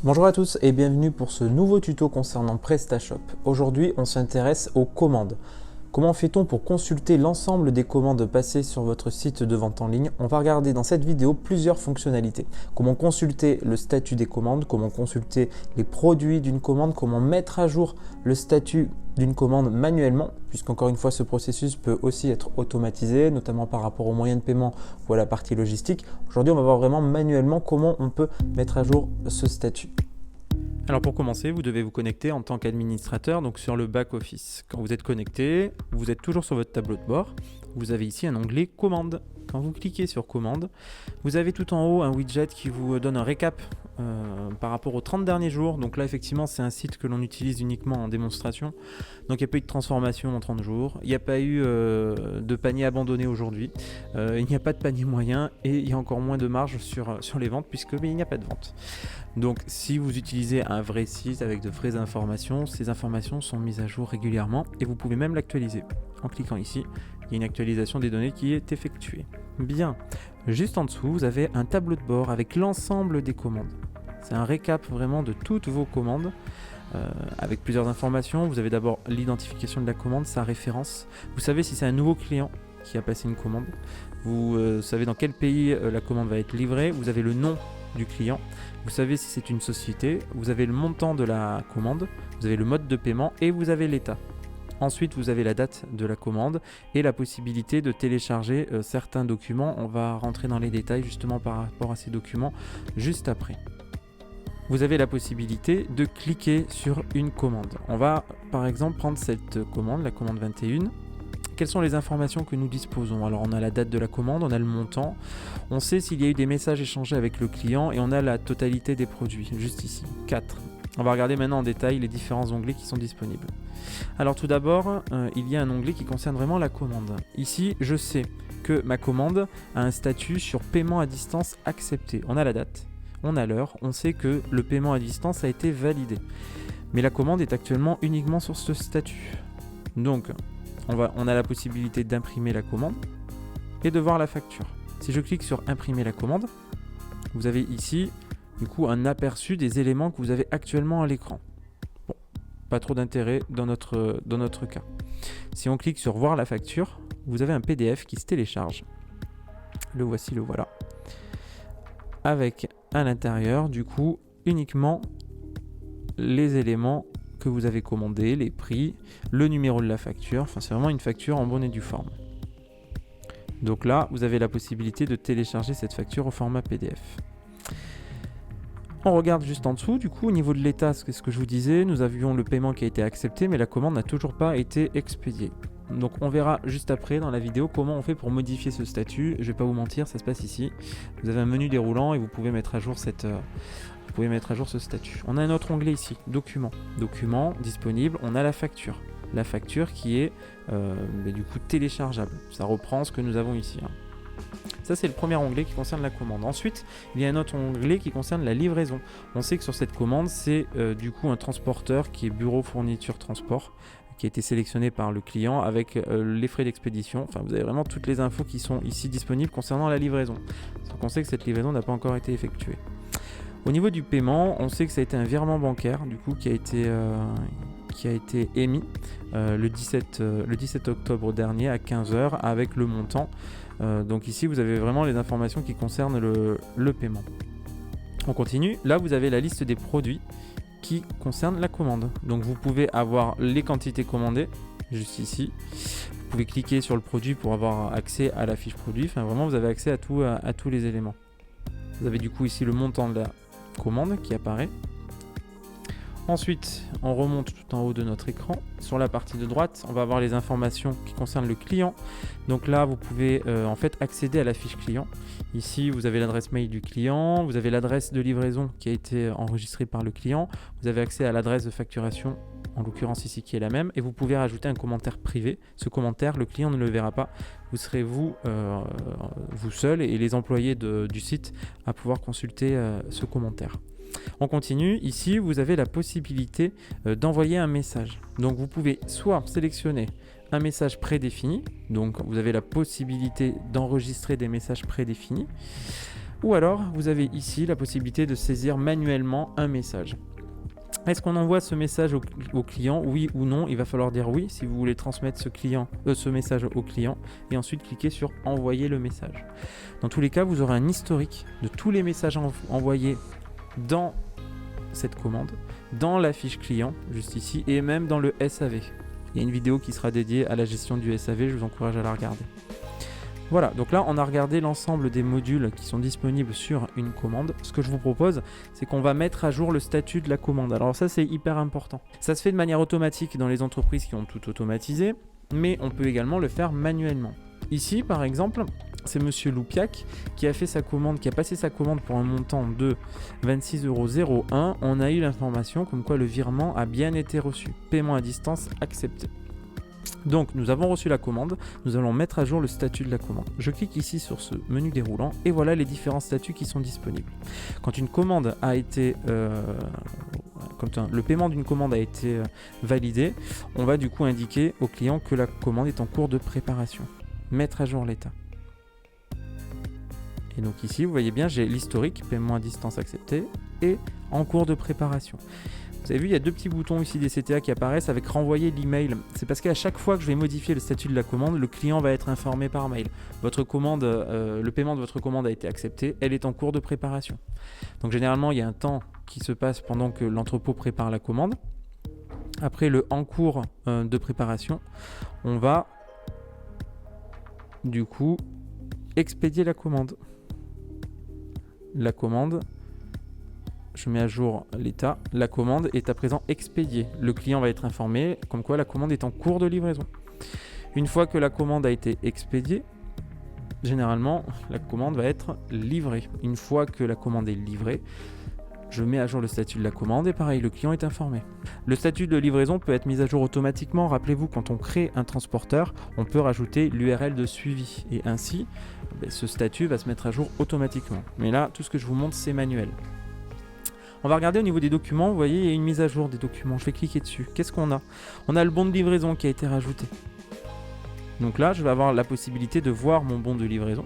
Bonjour à tous et bienvenue pour ce nouveau tuto concernant PrestaShop. Aujourd'hui, on s'intéresse aux commandes. Comment fait-on pour consulter l'ensemble des commandes passées sur votre site de vente en ligne? On va regarder dans cette vidéo plusieurs fonctionnalités. Comment consulter le statut des commandes, comment consulter les produits d'une commande, comment mettre à jour le statut d'une commande manuellement, puisqu'encore une fois ce processus peut aussi être automatisé, notamment par rapport aux moyens de paiement ou à la partie logistique. Aujourd'hui, on va voir vraiment manuellement comment on peut mettre à jour ce statut. Alors pour commencer, vous devez vous connecter en tant qu'administrateur, donc sur le back-office. Quand vous êtes connecté, vous êtes toujours sur votre tableau de bord. Vous avez ici un onglet Commandes. Quand vous cliquez sur Commandes, vous avez tout en haut un widget qui vous donne un récap par rapport aux 30 derniers jours. Donc là, effectivement, c'est un site que l'on utilise uniquement en démonstration. Donc il n'y a pas eu de transformation en 30 jours. Il n'y a pas eu de panier abandonné aujourd'hui. Il n'y a pas de panier moyen et il y a encore moins de marge sur les ventes puisque il n'y a pas de vente. Donc si vous utilisez un vrai site avec de vraies informations, ces informations sont mises à jour régulièrement et vous pouvez même l'actualiser. En cliquant ici, il y a une actualisation des données qui est effectuée. Bien, juste en dessous, vous avez un tableau de bord avec l'ensemble des commandes. C'est un récap vraiment de toutes vos commandes avec plusieurs informations. Vous avez d'abord l'identification de la commande, sa référence. Vous savez si c'est un nouveau client qui a passé une commande. Vous savez dans quel pays la commande va être livrée. Vous avez le nom du client. Vous savez si c'est une société. Vous avez le montant de la commande. Vous avez le mode de paiement et vous avez l'état. Ensuite, vous avez la date de la commande et la possibilité de télécharger certains documents. On va rentrer dans les détails justement par rapport à ces documents juste après. Vous avez la possibilité de cliquer sur une commande. On va par exemple prendre cette commande, la commande 21. Quelles sont les informations que nous disposons? Alors on a la date de la commande, on a le montant, on sait s'il y a eu des messages échangés avec le client et on a la totalité des produits, juste ici, 4. On va regarder maintenant en détail les différents onglets qui sont disponibles. Alors tout d'abord, il y a un onglet qui concerne vraiment la commande. Ici, je sais que ma commande a un statut sur paiement à distance accepté. On a la date, on a l'heure, on sait que le paiement à distance a été validé. Mais la commande est actuellement uniquement sur ce statut. Donc, on a la possibilité d'imprimer la commande et de voir la facture. Si je clique sur imprimer la commande, vous avez ici du coup un aperçu des éléments que vous avez actuellement à l'écran. Bon, pas trop d'intérêt dans notre cas. Si on clique sur voir la facture, vous avez un PDF qui se télécharge. Le voici, le voilà. Avec à l'intérieur du coup uniquement les éléments que vous avez commandé, les prix, le numéro de la facture, enfin c'est vraiment une facture en bonne et due forme. Donc là, vous avez la possibilité de télécharger cette facture au format PDF. On regarde juste en dessous, du coup au niveau de l'état, c'est ce que je vous disais, nous avions le paiement qui a été accepté, mais la commande n'a toujours pas été expédiée. Donc on verra juste après dans la vidéo comment on fait pour modifier ce statut. Je vais pas vous mentir, ça se passe ici. Vous avez un menu déroulant et vous pouvez mettre à jour ce statut. On a un autre onglet ici, documents. Documents disponibles, on a la facture. La facture qui est du coup téléchargeable. Ça reprend ce que nous avons ici. Ça, c'est le premier onglet qui concerne la commande. Ensuite, il y a un autre onglet qui concerne la livraison. On sait que sur cette commande, c'est du coup un transporteur qui est bureau fourniture transport, qui a été sélectionné par le client avec les frais d'expédition. Enfin, vous avez vraiment toutes les infos qui sont ici disponibles concernant la livraison. Donc, on sait que cette livraison n'a pas encore été effectuée. Au niveau du paiement, on sait que ça a été un virement bancaire du coup qui a été émis le 17 octobre dernier à 15h avec le montant. Donc ici, vous avez vraiment les informations qui concernent le paiement. On continue. Là, vous avez la liste des produits qui concernent la commande. Donc vous pouvez avoir les quantités commandées, juste ici. Vous pouvez cliquer sur le produit pour avoir accès à la fiche produit. Enfin, vraiment, vous avez accès à tous les éléments. Vous avez du coup ici le montant de la commande qui apparaît. Ensuite, on remonte tout en haut de notre écran. Sur la partie de droite, on va avoir les informations qui concernent le client. Donc là, vous pouvez en fait accéder à la fiche client. Ici, vous avez l'adresse mail du client, vous avez l'adresse de livraison qui a été enregistrée par le client. Vous avez accès à l'adresse de facturation, en l'occurrence ici qui est la même. Et vous pouvez rajouter un commentaire privé. Ce commentaire, le client ne le verra pas. Vous serez vous seul et les employés du site à pouvoir consulter ce commentaire. On continue, ici vous avez la possibilité d'envoyer un message. Donc vous pouvez soit sélectionner un message prédéfini, donc vous avez la possibilité d'enregistrer des messages prédéfinis. Ou alors, vous avez ici la possibilité de saisir manuellement un message. Est-ce qu'on envoie ce message au client, oui ou non? Il va falloir dire oui si vous voulez transmettre ce message au client et ensuite cliquer sur envoyer le message. Dans tous les cas, vous aurez un historique de tous les messages envoyés dans cette commande, dans la fiche client, juste ici, et même dans le SAV. Il y a une vidéo qui sera dédiée à la gestion du SAV, je vous encourage à la regarder. Voilà, donc là on a regardé l'ensemble des modules qui sont disponibles sur une commande. Ce que je vous propose, c'est qu'on va mettre à jour le statut de la commande. Alors ça, c'est hyper important. Ça se fait de manière automatique dans les entreprises qui ont tout automatisé, mais on peut également le faire manuellement. Ici, par exemple, c'est Monsieur Loupiac qui a fait sa commande, qui a passé sa commande pour un montant de 26,01 €. On a eu l'information comme quoi le virement a bien été reçu. Paiement à distance accepté. Donc nous avons reçu la commande, nous allons mettre à jour le statut de la commande. Je clique ici sur ce menu déroulant et voilà les différents statuts qui sont disponibles. Quand une commande a été, le paiement d'une commande a été validé, on va du coup indiquer au client que la commande est en cours de préparation. Mettre à jour l'état. Et donc ici, vous voyez bien, j'ai l'historique, paiement à distance accepté et en cours de préparation. Vous avez vu, il y a deux petits boutons ici des CTA qui apparaissent avec renvoyer l'email. C'est parce qu'à chaque fois que je vais modifier le statut de la commande, le client va être informé par mail. Votre commande, le paiement de votre commande a été accepté, elle est en cours de préparation. Donc généralement, il y a un temps qui se passe pendant que l'entrepôt prépare la commande. Après le en cours de préparation, on va du coup expédier la commande. La commande, je mets à jour l'état, la commande est à présent expédiée. Le client va être informé comme quoi la commande est en cours de livraison. Une fois que la commande a été expédiée, généralement la commande va être livrée. Une fois que la commande est livrée, je mets à jour le statut de la commande et pareil, le client est informé. Le statut de livraison peut être mis à jour automatiquement. Rappelez-vous, quand on crée un transporteur, on peut rajouter l'URL de suivi et ainsi, ce statut va se mettre à jour automatiquement. Mais là, tout ce que je vous montre, c'est manuel. On va regarder au niveau des documents, vous voyez, il y a une mise à jour des documents. Je vais cliquer dessus. Qu'est-ce qu'on a? On a le bon de livraison qui a été rajouté. Donc là, je vais avoir la possibilité de voir mon bon de livraison.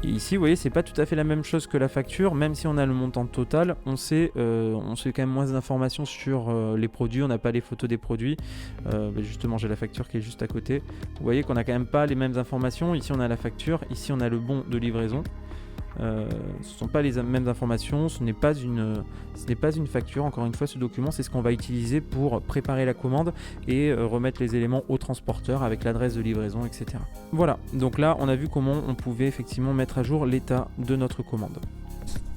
Et ici, vous voyez, c'est pas tout à fait la même chose que la facture, même si on a le montant total, on sait quand même moins d'informations sur les produits, on n'a pas les photos des produits. Justement, j'ai la facture qui est juste à côté. Vous voyez qu'on n'a quand même pas les mêmes informations. Ici, on a la facture, ici, on a le bon de livraison. Ce ne sont pas les mêmes informations, ce n'est pas une facture. Encore une fois, ce document, c'est ce qu'on va utiliser pour préparer la commande et remettre les éléments au transporteur avec l'adresse de livraison, etc. Voilà, donc là, on a vu comment on pouvait effectivement mettre à jour l'état de notre commande.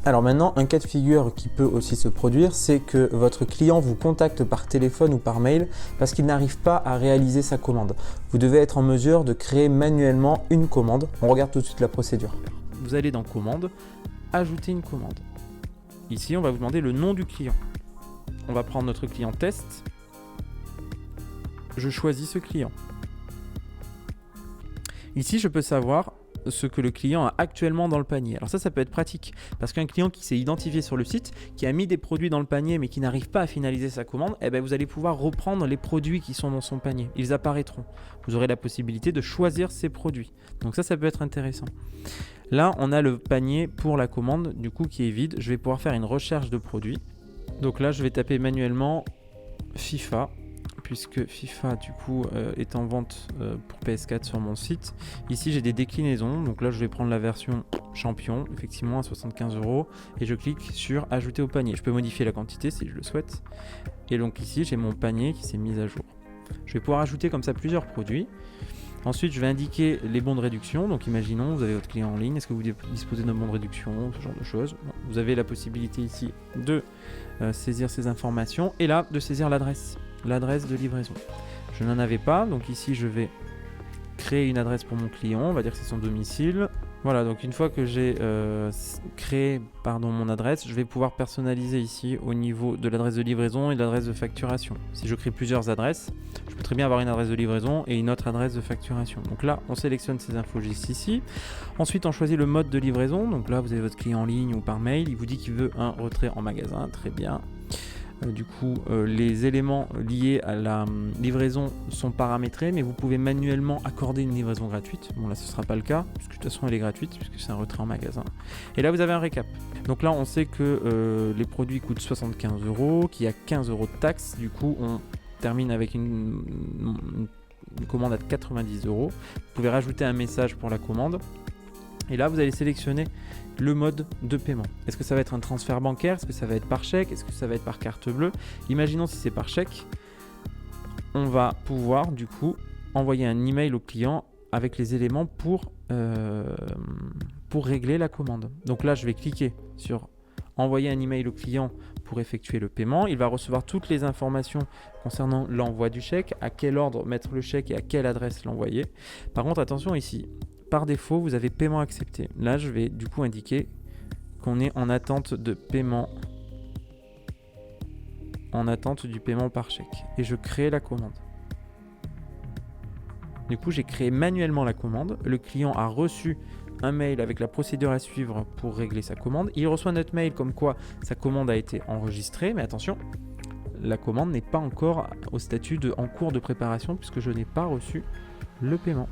Alors maintenant, un cas de figure qui peut aussi se produire, c'est que votre client vous contacte par téléphone ou par mail parce qu'il n'arrive pas à réaliser sa commande. Vous devez être en mesure de créer manuellement une commande. On regarde tout de suite la procédure. Vous allez dans commande, ajouter une commande. Ici, on va vous demander le nom du client. On va prendre notre client test. Je choisis ce client. Ici, je peux savoir ce que le client a actuellement dans le panier. Alors ça peut être pratique parce qu'un client qui s'est identifié sur le site, qui a mis des produits dans le panier mais qui n'arrive pas à finaliser sa commande, vous allez pouvoir reprendre les produits qui sont dans son panier. Ils apparaîtront. Vous aurez la possibilité de choisir ces produits. Donc ça peut être intéressant. Là, on a le panier pour la commande du coup qui est vide. Je vais pouvoir faire une recherche de produits. Donc là, je vais taper manuellement FIFA, puisque FIFA du coup est en vente pour PS4 sur mon site. Ici, j'ai des déclinaisons. Donc là, je vais prendre la version champion, effectivement à 75 € et je clique sur ajouter au panier. Je peux modifier la quantité si je le souhaite. Et donc ici, j'ai mon panier qui s'est mis à jour. Je vais pouvoir ajouter comme ça plusieurs produits. Ensuite, je vais indiquer les bons de réduction. Donc, imaginons, vous avez votre client en ligne. Est-ce que vous disposez d'un bon de réduction? Ce genre de choses. Bon, vous avez la possibilité ici de saisir ces informations et là, de saisir l'adresse de livraison. Je n'en avais pas. Donc ici, je vais créer une adresse pour mon client. On va dire que c'est son domicile. Voilà, donc une fois que j'ai créé mon adresse, je vais pouvoir personnaliser ici au niveau de l'adresse de livraison et de l'adresse de facturation. Si je crée plusieurs adresses, je peux très bien avoir une adresse de livraison et une autre adresse de facturation. Donc là, on sélectionne ces infos juste ici. Ensuite, on choisit le mode de livraison. Donc là, vous avez votre client en ligne ou par mail. Il vous dit qu'il veut un retrait en magasin. Très bien. Les éléments liés à la livraison sont paramétrés, mais vous pouvez manuellement accorder une livraison gratuite. Bon, là, ce ne sera pas le cas, puisque de toute façon, elle est gratuite, puisque c'est un retrait en magasin. Et là, vous avez un récap. Donc là, on sait que les produits coûtent 75 €, qu'il y a 15 € de taxes. Du coup, on termine avec une commande à 90 €. Vous pouvez rajouter un message pour la commande. Et là, vous allez sélectionner le mode de paiement. Est-ce que ça va être un transfert bancaire? Est-ce que ça va être par chèque? Est-ce que ça va être par carte bleue? Imaginons si c'est par chèque. On va pouvoir du coup envoyer un email au client avec les éléments pour régler la commande. Donc là, je vais cliquer sur envoyer un email au client pour effectuer le paiement. Il va recevoir toutes les informations concernant l'envoi du chèque, à quel ordre mettre le chèque et à quelle adresse l'envoyer. Par contre, attention ici, par défaut, vous avez paiement accepté. Là, je vais du coup indiquer qu'on est en attente de paiement, en attente du paiement par chèque. Et je crée la commande. Du coup, j'ai créé manuellement la commande. Le client a reçu un mail avec la procédure à suivre pour régler sa commande. Il reçoit notre mail comme quoi sa commande a été enregistrée. Mais attention, la commande n'est pas encore au statut de en cours de préparation puisque je n'ai pas reçu le paiement.